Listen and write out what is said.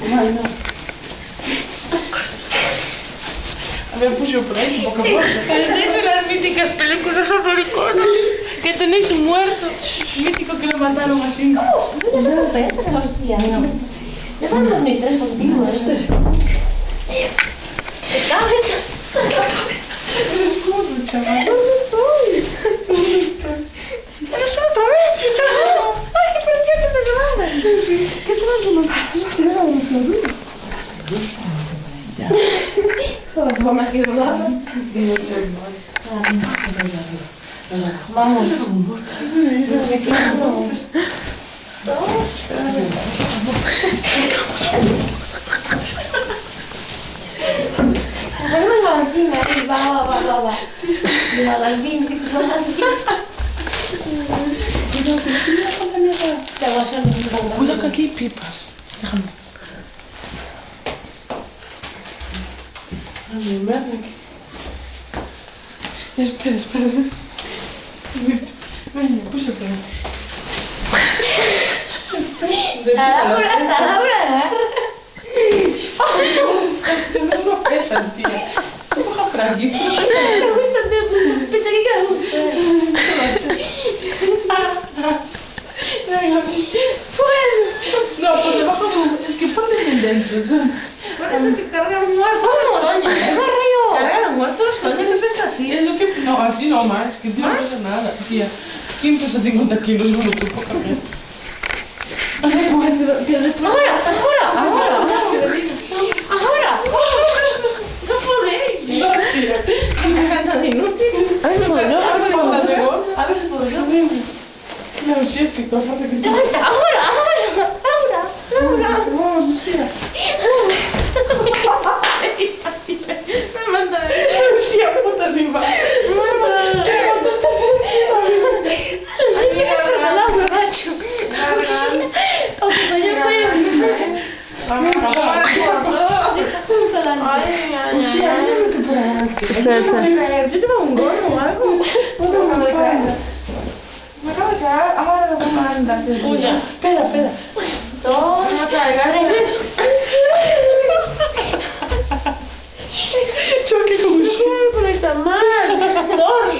Ay, no. A ver, puxo por aí, un pouco forte. Es de las míticas películas horroriconas. Que tenéis un muerto. Mítico que lo mataron así. No te preocupes, hostia. Ya van 2003 contigo, esto es... Está bien. El escudo, chaval. ¿Dónde estoy? Pero solo otra vez. Ay, pero ¿qué te llevaban? ¿Qué te vas a llevar? Ya. Vamos a quedar. Vamos. Ponemos la encima ahí, va. Mira, la encima. Te voy a hacer un poco. Cuidado que aquí hay pipas. Déjame. A ver, ven aquí. Espera. Ven, puxa por ahí. Laura. No pesan, tía. Tú baja por aquí. Pensé que queda justo. No, pues debajo es que ponte en dentro. Por eso que cargan muertos. ¡Vamos! ¡Es río! Cargan muertos, coño, ¿qué pesa así? Es lo que... No, así no más. Que no pesa nada, tía. ¿Quién pesa 50 kilos? Solo tú, poca gente. ¡Ahora! ¡No podéis! No, tía. Me encanta de inútil. A ver si puedo yo. A ver si puedo yo. No, Jessica, aparte que... ¡Levanta! ¡Ahora! Vamos, Lucía. Me manda. Lucía, puta arriba. Yo tengo un gorro o algo. Me acabo de caer. Ahora lo voy a andar. Uña. Espera. Dos. Choque con un Pero está mal. Dos.